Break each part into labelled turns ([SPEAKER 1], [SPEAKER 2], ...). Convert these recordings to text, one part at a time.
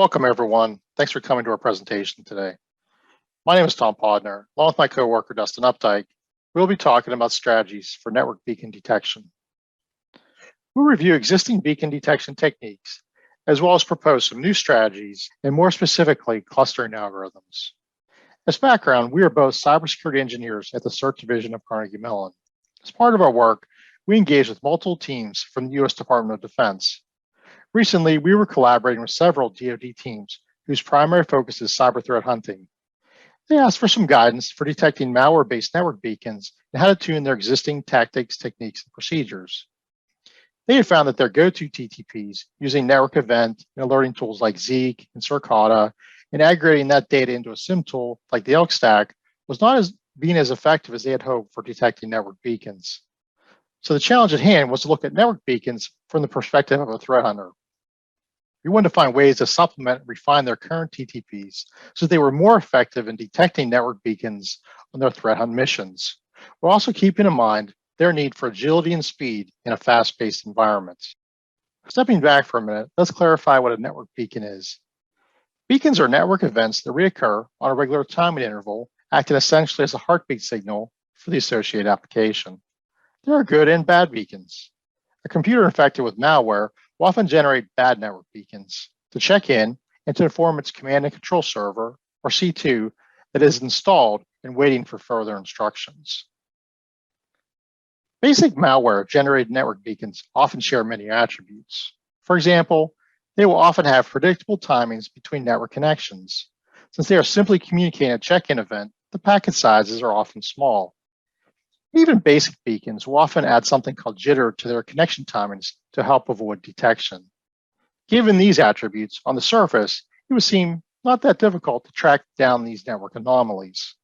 [SPEAKER 1] Welcome, everyone. Thanks for coming to our presentation today. My name is Tom Podnar. Along with my coworker, Dustin Updyke, we'll be talking about strategies for network beacon detection. We'll review existing beacon detection techniques, as well as propose some new strategies, and more specifically, clustering algorithms. As background, we are both cybersecurity engineers at the CERT division of Carnegie Mellon. As part of our work, we engage with multiple teams from the U.S. Department of Defense. Recently, we were collaborating with several DoD teams whose primary focus is cyber threat hunting. They asked for some guidance for detecting malware-based network beacons and how to tune their existing tactics, techniques, and procedures. They had found that their go-to TTPs using network event and alerting tools like Zeek and Circata and aggregating that data into a SIM tool like the Elk Stack was not being as effective as they had hoped for detecting network beacons. So the challenge at hand was to look at network beacons from the perspective of a threat hunter. We wanted to find ways to supplement and refine their current TTPs so that they were more effective in detecting network beacons on their threat hunt missions, while also keeping in mind their need for agility and speed in a fast-paced environment. Stepping back for a minute, let's clarify what a network beacon is. Beacons are network events that reoccur on a regular timing interval, acting essentially as a heartbeat signal for the associated application. There are good and bad beacons. A computer infected with malware will often generate bad network beacons to check in and to inform its command and control server, or C2, that is installed and waiting for further instructions. Basic malware-generated network beacons often share many attributes. For example, they will often have predictable timings between network connections. Since they are simply communicating a check-in event, the packet sizes are often small. Even basic beacons will often add something called jitter to their connection timings to help avoid detection. Given these attributes, on the surface, it would seem not that difficult to track down these network anomalies.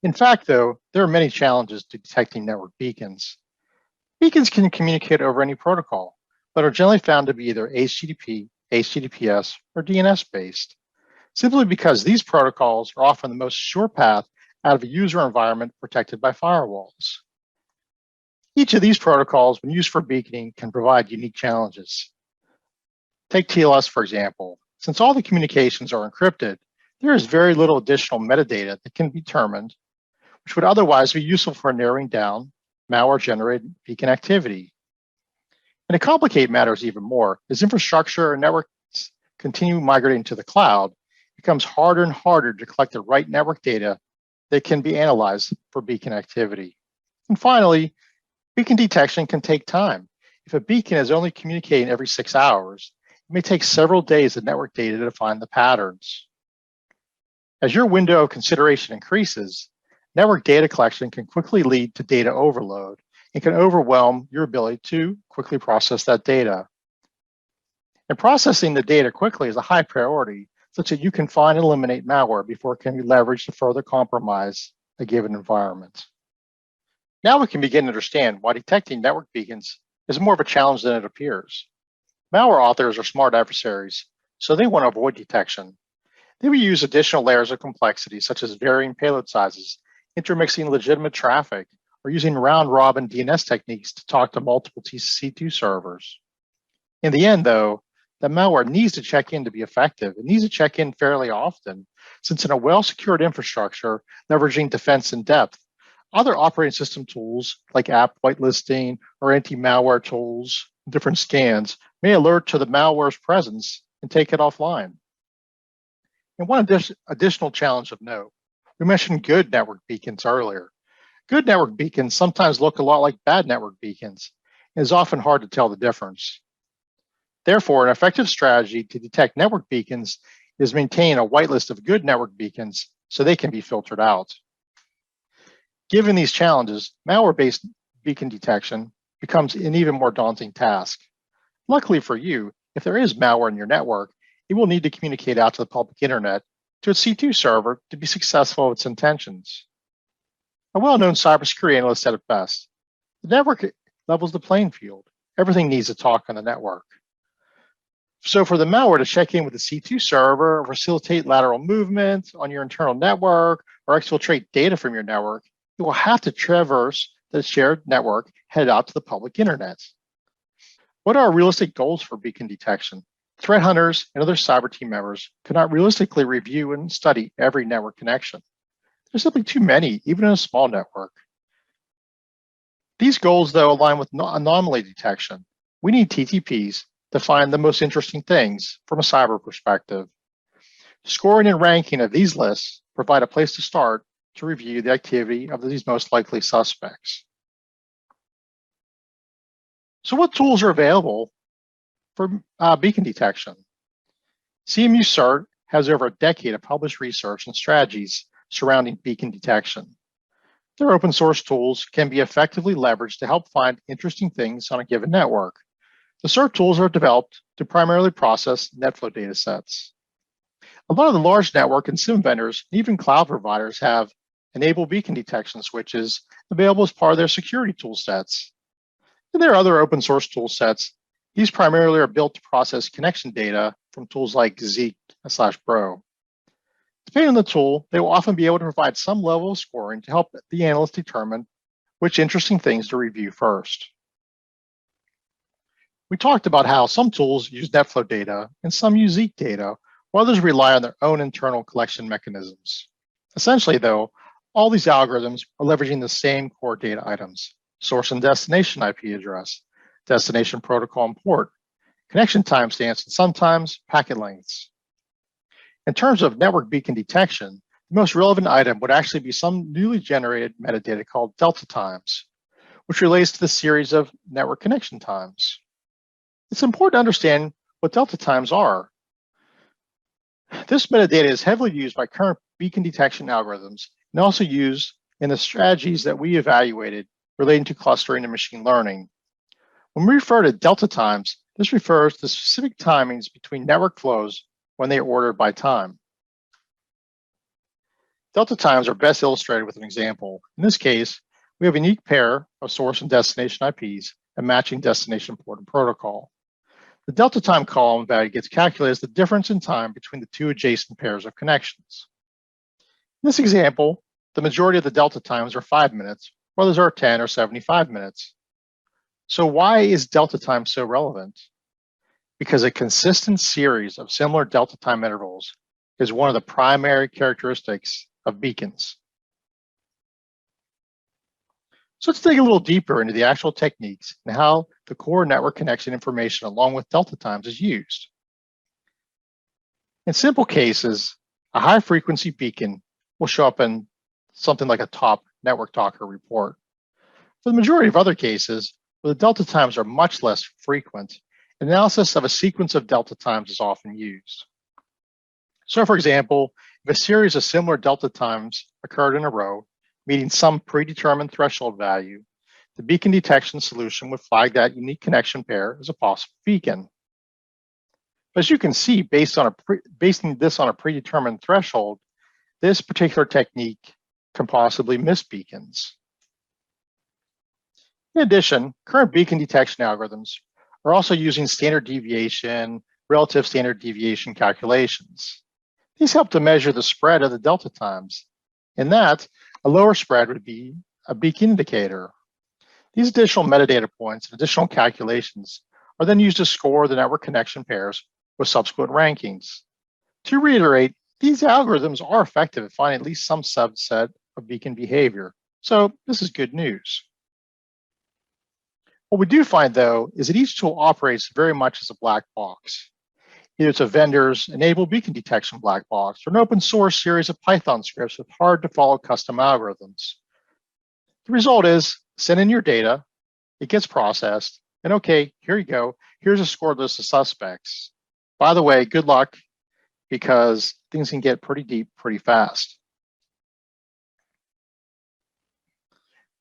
[SPEAKER 1] In fact, though, there are many challenges to detecting network beacons. Beacons can communicate over any protocol, but are generally found to be either HTTP, HTTPS, or DNS-based, simply because these protocols are often the most sure path out of a user environment protected by firewalls. Each of these protocols, when used for beaconing, can provide unique challenges. Take TLS, for example. Since all the communications are encrypted, there is very little additional metadata that can be determined, which would otherwise be useful for narrowing down malware-generated beacon activity. And to complicate matters even more, as infrastructure and networks continue migrating to the cloud, it becomes harder and harder to collect the right network data that can be analyzed for beacon activity. And finally, beacon detection can take time. If a beacon is only communicating every 6 hours, it may take several days of network data to find the patterns. As your window of consideration increases, network data collection can quickly lead to data overload and can overwhelm your ability to quickly process that data. And processing the data quickly is a high priority, such that you can find and eliminate malware before it can be leveraged to further compromise a given environment. Now we can begin to understand why detecting network beacons is more of a challenge than it appears. Malware authors are smart adversaries, so they want to avoid detection. They will use additional layers of complexity, such as varying payload sizes, intermixing legitimate traffic, or using round-robin DNS techniques to talk to multiple TCP2 servers. In the end, though, the malware needs to check in to be effective. It needs to check in fairly often, since in a well-secured infrastructure, leveraging defense in depth, other operating system tools like app whitelisting or anti-malware tools, different scans, may alert to the malware's presence and take it offline. And one additional challenge of note, we mentioned good network beacons earlier. Good network beacons sometimes look a lot like bad network beacons, and it's often hard to tell the difference. Therefore, an effective strategy to detect network beacons is maintain a whitelist of good network beacons so they can be filtered out. Given these challenges, malware-based beacon detection becomes an even more daunting task. Luckily for you, if there is malware in your network, it will need to communicate out to the public internet to a C2 server to be successful with its intentions. A well-known cybersecurity analyst said it best: the network levels the playing field. Everything needs to talk on the network. So for the malware to check in with the C2 server, or facilitate lateral movement on your internal network, or exfiltrate data from your network, it will have to traverse the shared network, head out to the public internet. What are realistic goals for beacon detection? Threat hunters and other cyber team members could not realistically review and study every network connection. There's simply too many, even in a small network. These goals, though, align with anomaly detection. We need TTPs to find the most interesting things from a cyber perspective. Scoring and ranking of these lists provide a place to start to review the activity of these most likely suspects. So what tools are available for beacon detection? CMU CERT has over a decade of published research and strategies surrounding beacon detection. Their open source tools can be effectively leveraged to help find interesting things on a given network. The CERT tools are developed to primarily process NetFlow datasets. A lot of the large network and SIM vendors, and even cloud providers, have enabled beacon detection switches available as part of their security tool sets. And there are other open source tool sets. These primarily are built to process connection data from tools like Zeek/Bro. Depending on the tool, they will often be able to provide some level of scoring to help the analyst determine which interesting things to review first. We talked about how some tools use NetFlow data and some use Zeek data, while others rely on their own internal collection mechanisms. Essentially, though, all these algorithms are leveraging the same core data items: source and destination IP address, destination protocol and port, connection timestamps, and sometimes packet lengths. In terms of network beacon detection, the most relevant item would actually be some newly generated metadata called delta times, which relates to the series of network connection times. It's important to understand what delta times are. This metadata is heavily used by current beacon detection algorithms and also used in the strategies that we evaluated relating to clustering and machine learning. When we refer to delta times, this refers to specific timings between network flows when they are ordered by time. Delta times are best illustrated with an example. In this case, we have a unique pair of source and destination IPs and matching destination port and protocol. The delta time column value gets calculated as the difference in time between the two adjacent pairs of connections. In this example, the majority of the delta times are 5 minutes, while others are 10 or 75 minutes. So why is delta time so relevant? Because a consistent series of similar delta time intervals is one of the primary characteristics of beacons. So let's dig a little deeper into the actual techniques and how the core network connection information along with delta times is used. In simple cases, a high frequency beacon will show up in something like a top network talker report. For the majority of other cases, where the delta times are much less frequent, analysis of a sequence of delta times is often used. So for example, if a series of similar delta times occurred in a row, meeting some predetermined threshold value, the beacon detection solution would flag that unique connection pair as a possible beacon. But as you can see, basing this on a predetermined threshold, this particular technique can possibly miss beacons. In addition, current beacon detection algorithms are also using standard deviation, relative standard deviation calculations. These help to measure the spread of the delta times. In that, a lower spread would be a beacon indicator. These additional metadata points and additional calculations are then used to score the network connection pairs with subsequent rankings. To reiterate, these algorithms are effective at finding at least some subset of beacon behavior. So this is good news. What we do find, though, is that each tool operates very much as a black box. Either it's a vendor's enabled beacon detection black box or an open source series of Python scripts with hard to follow custom algorithms. The result is send in your data, it gets processed, and okay, here you go. Here's a scored list of suspects. By the way, good luck, because things can get pretty deep pretty fast.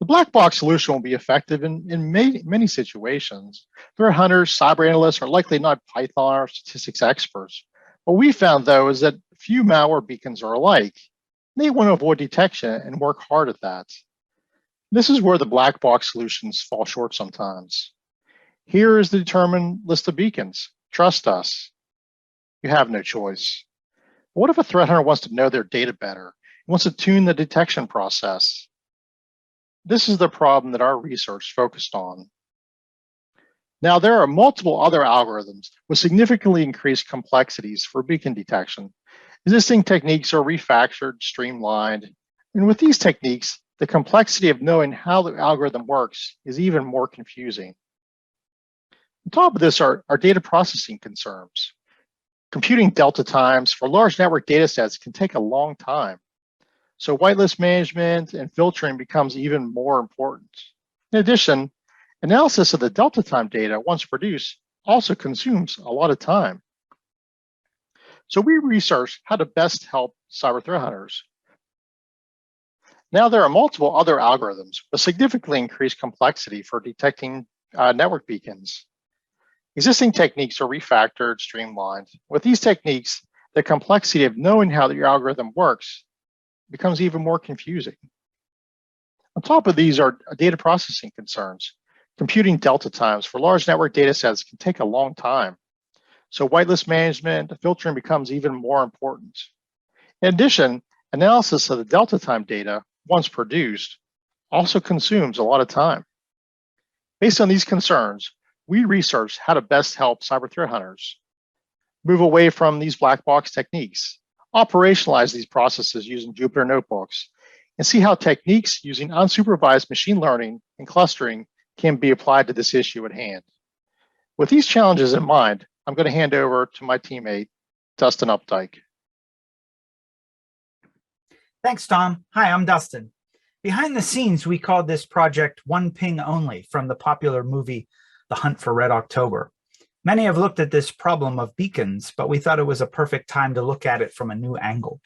[SPEAKER 1] The black box solution will be effective in many situations. Threat hunters, cyber analysts are likely not Python or statistics experts. What we found, though, is that few malware beacons are alike. They want to avoid detection and work hard at that. This is where the black box solutions fall short sometimes. Here is the determined list of beacons. Trust us. You have no choice. What if a threat hunter wants to know their data better, wants to tune the detection process? This is the problem that our research focused on. Now, there are multiple other algorithms with significantly increased complexities for beacon detection. Existing techniques are refactored, streamlined, and with these techniques, the complexity of knowing how the algorithm works is even more confusing. On top of this are data processing concerns. Computing delta times for large network data sets can take a long time. So whitelist management and filtering becomes even more important. In addition, analysis of the delta time data once produced also consumes a lot of time. So we researched how to best help cyber threat hunters. Now there are multiple other algorithms with significantly increased complexity for detecting network beacons. Existing techniques are refactored, streamlined. With these techniques, the complexity of knowing how your algorithm works becomes even more confusing. On top of these are data processing concerns. Computing delta times for large network data sets can take a long time. So whitelist management, filtering becomes even more important. In addition, analysis of the delta time data, once produced, also consumes a lot of time. Based on these concerns, we researched how to best help cyber threat hunters move away from these black box techniques, operationalize these processes using Jupyter notebooks, and see how techniques using unsupervised machine learning and clustering can be applied to this issue at hand. With these challenges in mind, I'm going to hand over to my teammate, Dustin Updyke.
[SPEAKER 2] Thanks, Tom. Hi, I'm Dustin. Behind the scenes, we called this project One Ping Only from the popular movie The Hunt for Red October. Many have looked at this problem of beacons, but we thought it was a perfect time to look at it from a new angle.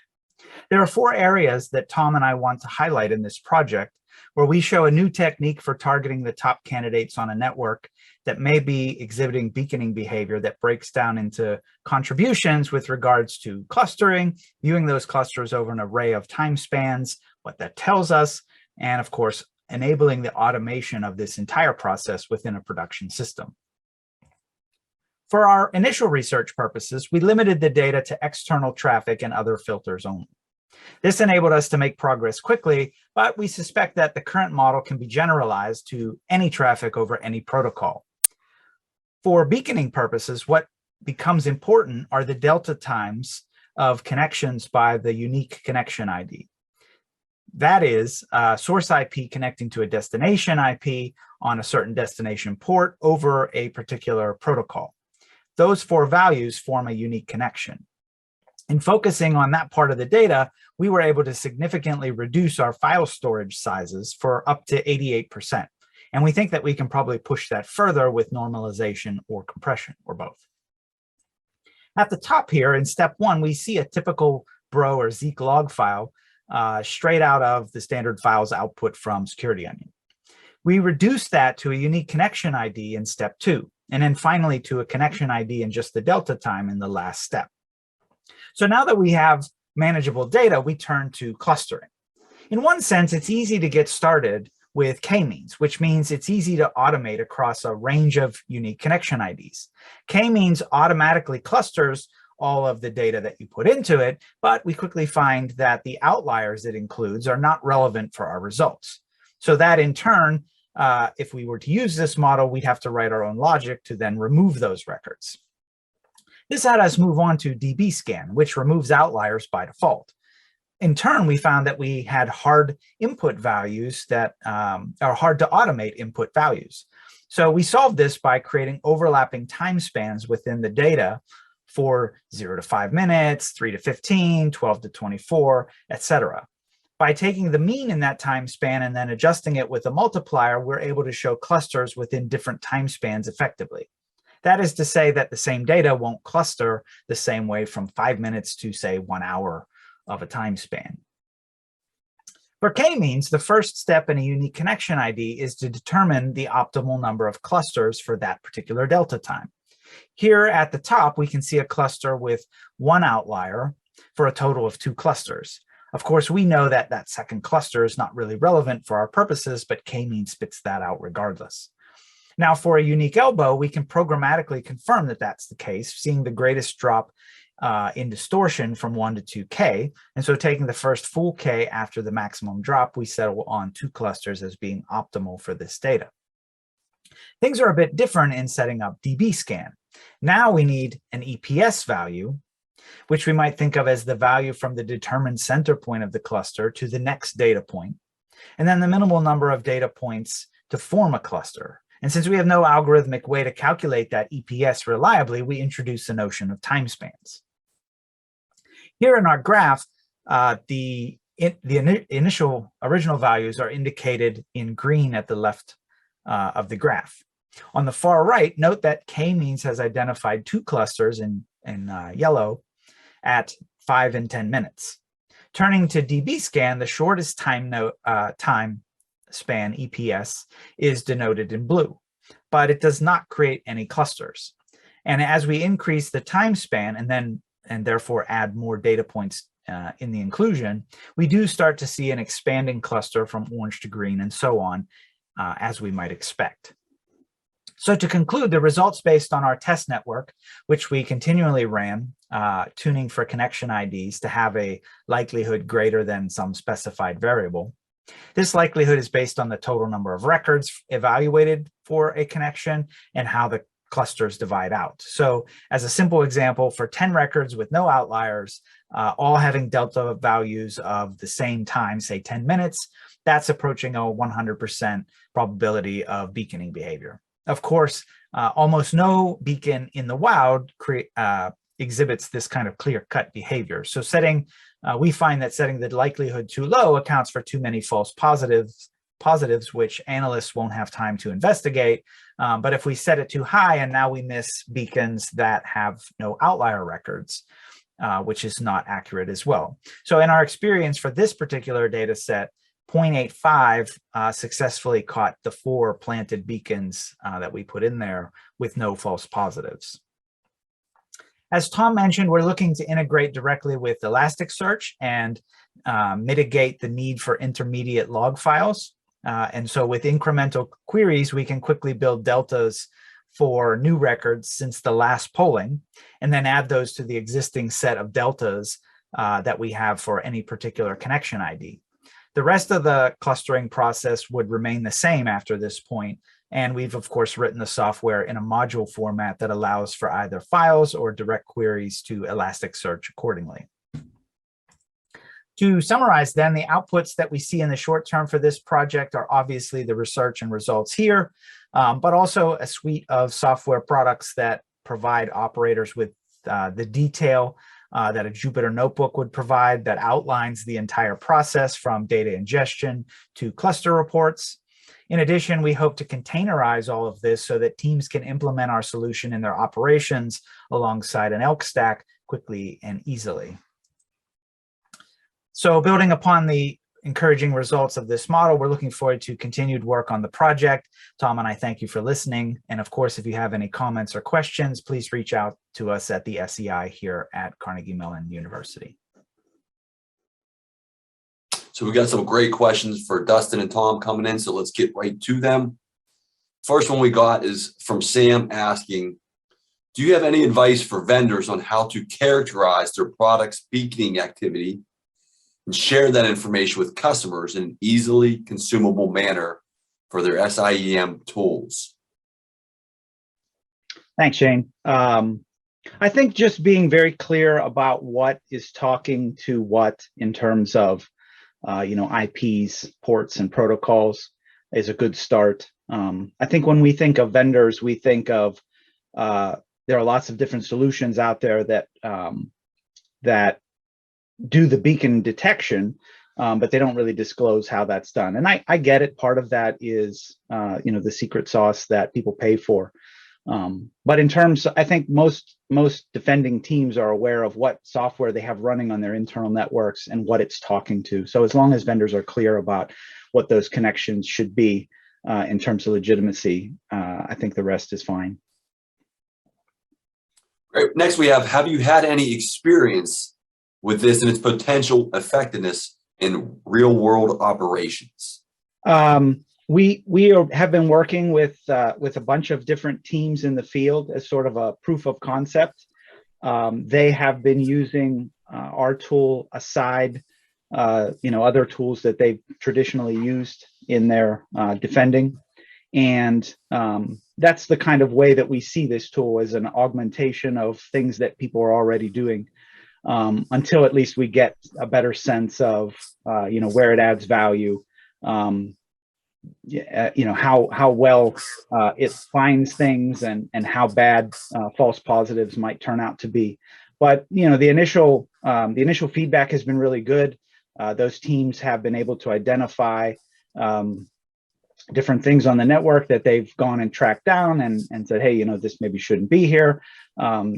[SPEAKER 2] There are 4 areas that Tom and I want to highlight in this project, where we show a new technique for targeting the top candidates on a network that may be exhibiting beaconing behavior that breaks down into contributions with regards to clustering, viewing those clusters over an array of time spans, what that tells us, and of course, enabling the automation of this entire process within a production system. For our initial research purposes, we limited the data to external traffic and other filters only. This enabled us to make progress quickly, but we suspect that the current model can be generalized to any traffic over any protocol. For beaconing purposes, what becomes important are the delta times of connections by the unique connection ID. That is, source IP connecting to a destination IP on a certain destination port over a particular protocol. Those 4 values form a unique connection. In focusing on that part of the data, we were able to significantly reduce our file storage sizes for up to 88%. And we think that we can probably push that further with normalization or compression, or both. At the top here in step 1, we see a typical bro or Zeek log file straight out of the standard files output from Security Onion. We reduced that to a unique connection ID in step 2, and then finally to a connection ID in just the delta time in the last step. So now that we have manageable data, we turn to clustering. In one sense, it's easy to get started with k-means, which means it's easy to automate across a range of unique connection IDs. K-means automatically clusters all of the data that you put into it, but we quickly find that the outliers it includes are not relevant for our results. So that in turn, if we were to use this model, we'd have to write our own logic to then remove those records. This had us move on to dbScan, which removes outliers by default. In turn, we found that we had hard input values that are hard to automate input values. So we solved this by creating overlapping time spans within the data for 0 to 5 minutes, 3 to 15, 12 to 24, etc. By taking the mean in that time span and then adjusting it with a multiplier, we're able to show clusters within different time spans effectively. That is to say that the same data won't cluster the same way from 5 minutes to, say, 1 hour of a time span. For k-means, the first step in a unique connection ID is to determine the optimal number of clusters for that particular delta time. Here at the top, we can see a cluster with 1 outlier for a total of 2 clusters. Of course, we know that that second cluster is not really relevant for our purposes, but k-means spits that out regardless. Now, for a unique elbow, we can programmatically confirm that that's the case, seeing the greatest drop in distortion from 1 to 2k. And so taking the first full k after the maximum drop, we settle on 2 clusters as being optimal for this data. Things are a bit different in setting up dbScan. Now we need an EPS value, which we might think of as the value from the determined center point of the cluster to the next data point, and then the minimal number of data points to form a cluster. And since we have no algorithmic way to calculate that EPS reliably, we introduce the notion of time spans. Here in our graph, the initial original values are indicated in green at the left of the graph. On the far right, note that k-means has identified 2 clusters in yellow at 5 and 10 minutes. Turning to dbScan, the shortest time span, EPS, is denoted in blue, but it does not create any clusters. And as we increase the time span and therefore add more data points in the inclusion, we do start to see an expanding cluster from orange to green and so on, as we might expect. So to conclude, the results based on our test network, which we continually ran, tuning for connection IDs to have a likelihood greater than some specified variable. This likelihood is based on the total number of records evaluated for a connection and how the clusters divide out. So as a simple example, for 10 records with no outliers, all having delta values of the same time, say 10 minutes, that's approaching a 100% probability of beaconing behavior. Of course, almost no beacon in the wild exhibits this kind of clear-cut behavior. So we find that setting the likelihood too low accounts for too many false positives, which analysts won't have time to investigate. But if we set it too high and now we miss beacons that have no outlier records, which is not accurate as well. So in our experience for this particular data set, 0.85 successfully caught the 4 planted beacons that we put in there with no false positives. As Tom mentioned, we're looking to integrate directly with Elasticsearch and mitigate the need for intermediate log files. And so with incremental queries, we can quickly build deltas for new records since the last polling, and then add those to the existing set of deltas that we have for any particular connection ID. The rest of the clustering process would remain the same after this point, and we've of course written the software in a module format that allows for either files or direct queries to Elasticsearch accordingly. To summarize then, the outputs that we see in the short term for this project are obviously the research and results here, but also a suite of software products that provide operators with the detail that a Jupyter notebook would provide that outlines the entire process from data ingestion to cluster reports. In addition, we hope to containerize all of this so that teams can implement our solution in their operations alongside an ELK stack quickly and easily. So building upon the encouraging results of this model, we're looking forward to continued work on the project. Tom and I thank you for listening. And of course, if you have any comments or questions, please reach out to us at the SEI here at Carnegie Mellon University.
[SPEAKER 3] So we got some great questions for Dustin and Tom coming in, so let's get right to them. First one we got is from Sam asking, do you have any advice for vendors on how to characterize their product's beaconing activity and share that information with customers in an easily consumable manner for their SIEM tools?
[SPEAKER 4] Thanks, Shane. I think just being very clear about what is talking to what in terms of IPs, ports, and protocols is a good start. I think when we think of vendors, we think of there are lots of different solutions out there that do the beacon detection, but they don't really disclose how that's done. And I get it. Part of that is the secret sauce that people pay for. But in terms, I think most defending teams are aware of what software they have running on their internal networks and what it's talking to. So as long as vendors are clear about what those connections should be in terms of legitimacy, I think the rest is fine.
[SPEAKER 3] Great. Next, we have you had any experience with this and its potential effectiveness in real world operations?
[SPEAKER 4] We have been working with a bunch of different teams in the field as sort of a proof of concept. They have been using our tool aside, other tools that they've traditionally used in their defending. And that's the kind of way that we see this tool as an augmentation of things that people are already doing, until at least we get a better sense of where it adds value, how well it finds things, and how bad false positives might turn out to be. But the initial feedback has been really good. Those teams have been able to identify different things on the network that they've gone and tracked down and said, hey, this maybe shouldn't be here.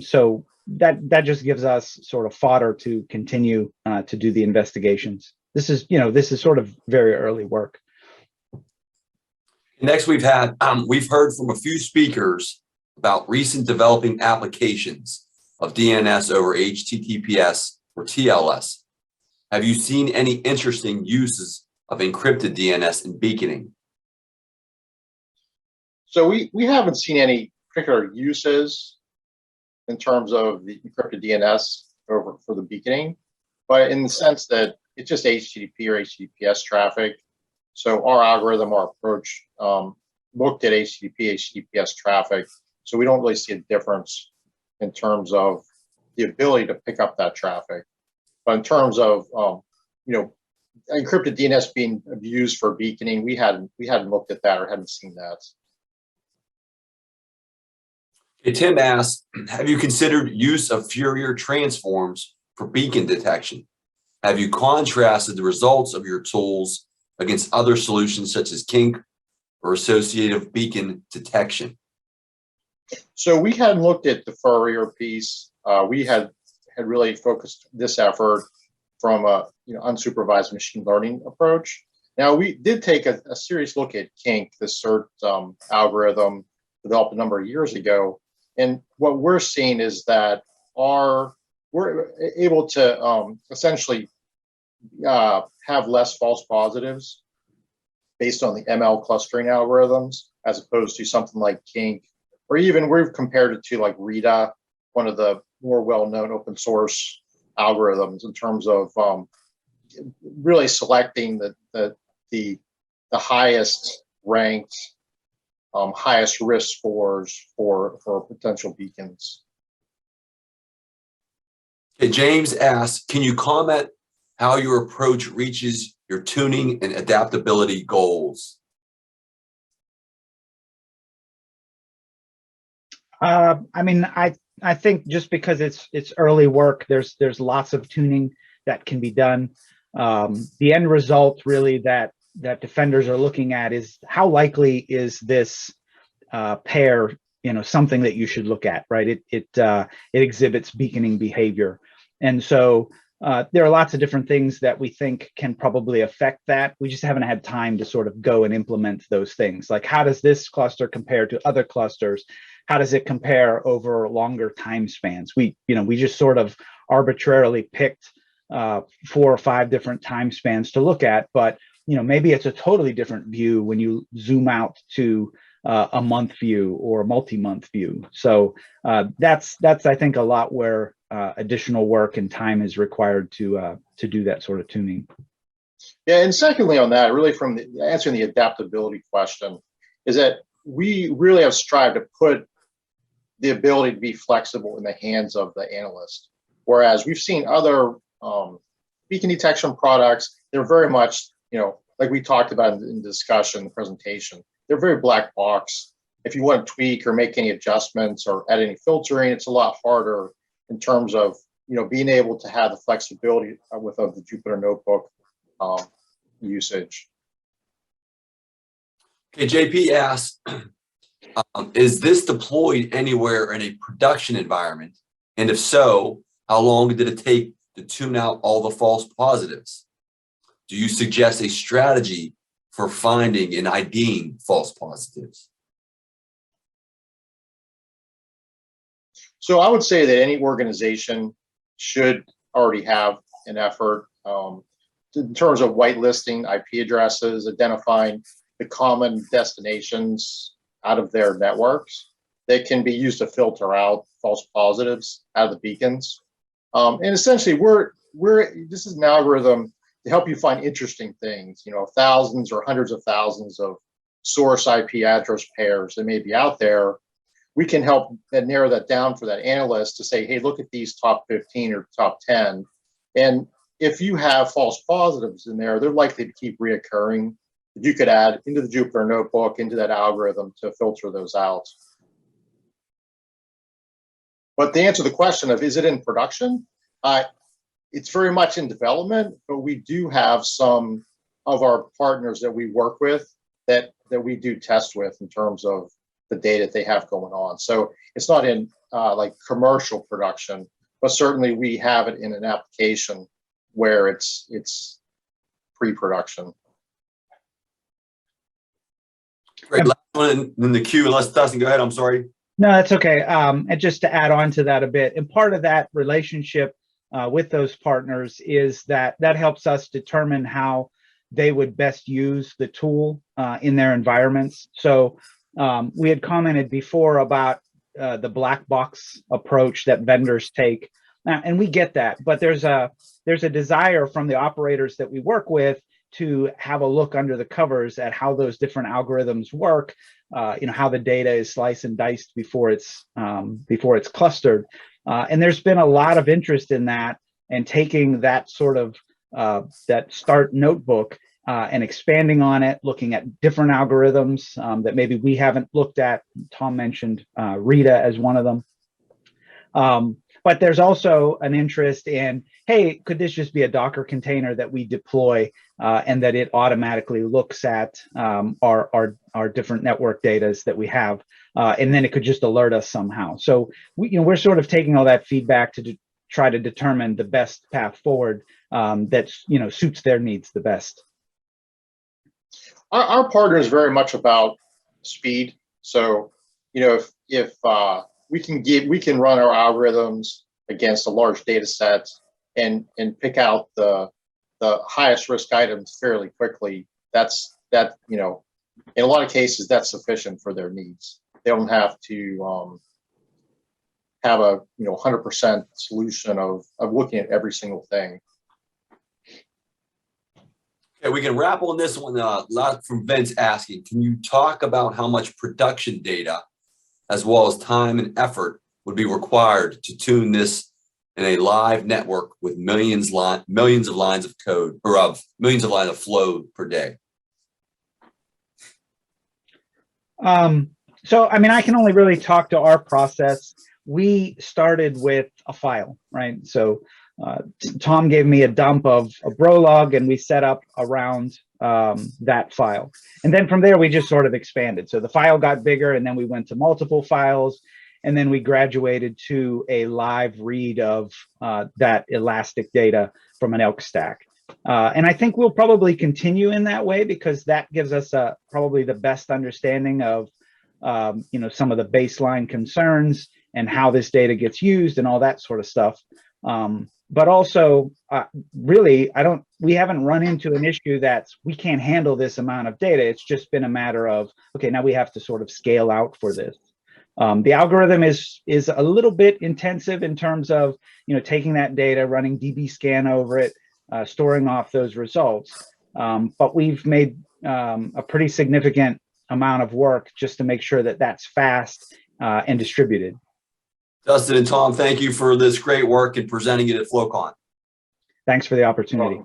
[SPEAKER 4] So that just gives us sort of fodder to continue to do the investigations. This is sort of very early work.
[SPEAKER 3] Next, we've heard from a few speakers about recent developing applications of DNS over HTTPS or TLS. Have you seen any interesting uses of encrypted DNS in beaconing?
[SPEAKER 1] So we haven't seen any particular uses in terms of the encrypted DNS for the beaconing, but in the sense that it's just HTTP or HTTPS traffic. So our algorithm, our approach looked at HTTPS traffic. So we don't really see a difference in terms of the ability to pick up that traffic. But in terms of encrypted DNS being used for beaconing, we hadn't looked at that or hadn't seen that.
[SPEAKER 3] Okay, Tim asks, have you considered use of Fourier transforms for beacon detection? Have you contrasted the results of your tools against other solutions such as kink or associative beacon detection?
[SPEAKER 1] So we hadn't looked at the Fourier piece. We had really focused this effort from a unsupervised machine learning approach. Now, we did take a serious look at kink, the CERT algorithm developed a number of years ago. And what we're seeing is that we're able to essentially have less false positives based on the ML clustering algorithms, as opposed to something like kink, or even we've compared it to like Rita, one of the more well-known open source algorithms, in terms of really selecting the highest ranked, highest risk scores for potential beacons.
[SPEAKER 3] Okay, James asks, can you comment how your approach reaches your tuning and adaptability goals?
[SPEAKER 4] I think just because it's early work, there's lots of tuning that can be done. The end result really that defenders are looking at is how likely is this pair, something that you should look at, right? It exhibits beaconing behavior. And so there are lots of different things that we think can probably affect that. We just haven't had time to sort of go and implement those things. Like, how does this cluster compare to other clusters? How does it compare over longer time spans? We just sort of arbitrarily picked 4 or 5 different time spans to look at, but maybe it's a totally different view when you zoom out to a month view or a multi-month view. So that's I think a lot where additional work and time is required to do that sort of tuning.
[SPEAKER 1] Yeah, and secondly on that, really from answering the adaptability question, is that we really have strived to put the ability to be flexible in the hands of the analyst. Whereas we've seen other beacon detection products, they're very much, like we talked about in the discussion, the presentation, they're very black box. If you want to tweak or make any adjustments or add any filtering, it's a lot harder in terms of, being able to have the flexibility with the Jupyter Notebook usage.
[SPEAKER 3] Okay, JP asks, is this deployed anywhere in a production environment? And if so, how long did it take to tune out all the false positives? Do you suggest a strategy for finding and IDing false positives?
[SPEAKER 1] So I would say that any organization should already have an effort in terms of whitelisting IP addresses, identifying the common destinations out of their networks that can be used to filter out false positives out of the beacons. And essentially, this is an algorithm to help you find interesting things. Thousands or hundreds of thousands of source IP address pairs that may be out there, we can help narrow that down for that analyst to say, hey, look at these top 15 or top 10. And if you have false positives in there, they're likely to keep reoccurring. You could add into the Jupyter notebook, into that algorithm to filter those out. But to answer the question of, is it in production? It's very much in development, but we do have some of our partners that we work with that we do test with in terms of the data they have going on. So it's not in like commercial production, but certainly we have it in an application where it's pre-production.
[SPEAKER 3] Great. Last one in the queue, unless Dustin, go ahead. I'm sorry.
[SPEAKER 4] No, that's okay. And just to add on to that a bit, and part of that relationship with those partners is that helps us determine how they would best use the tool in their environments. So we had commented before about the black box approach that vendors take, and we get that. But there's a desire from the operators that we work with to have a look under the covers at how those different algorithms work, how the data is sliced and diced before it's clustered. And there's been a lot of interest in that, and taking that sort of that START notebook and expanding on it, looking at different algorithms that maybe we haven't looked at. Tom mentioned Rita as one of them. But there's also an interest in, hey, could this just be a Docker container that we deploy and that it automatically looks at our different network data that we have, and then it could just alert us somehow. So we're sort of taking all that feedback to try to determine the best path forward that suits their needs the best.
[SPEAKER 1] Our partner is very much about speed. So if we can run our algorithms against a large data set and pick out the highest risk items fairly quickly, in a lot of cases that's sufficient for their needs. They don't have to have a 100% solution of looking at every single thing.
[SPEAKER 3] Okay, we can wrap on this one. A lot from Vince asking, can you talk about how much production data as well as time and effort would be required to tune this in a live network with millions of lines of code, or of millions of lines of flow per day?
[SPEAKER 4] So, I can only really talk to our process. We started with a file, right? So Tom gave me a dump of a Brolog, and we set up around that file. And then from there, we just sort of expanded. So the file got bigger, and then we went to multiple files, and then we graduated to a live read of that elastic data from an elk stack. And I think we'll probably continue in that way, because that gives us probably the best understanding of some of the baseline concerns and how this data gets used and all that sort of stuff. But also, really, we haven't run into an issue that we can't handle this amount of data. It's just been a matter of, okay, now we have to sort of scale out for this. The algorithm is a little bit intensive in terms of, taking that data, running dbScan over it, storing off those results. But we've made a pretty significant amount of work just to make sure that that's fast and distributed.
[SPEAKER 3] Dustin and Tom, thank you for this great work and presenting it at FlowCon.
[SPEAKER 4] Thanks for the opportunity.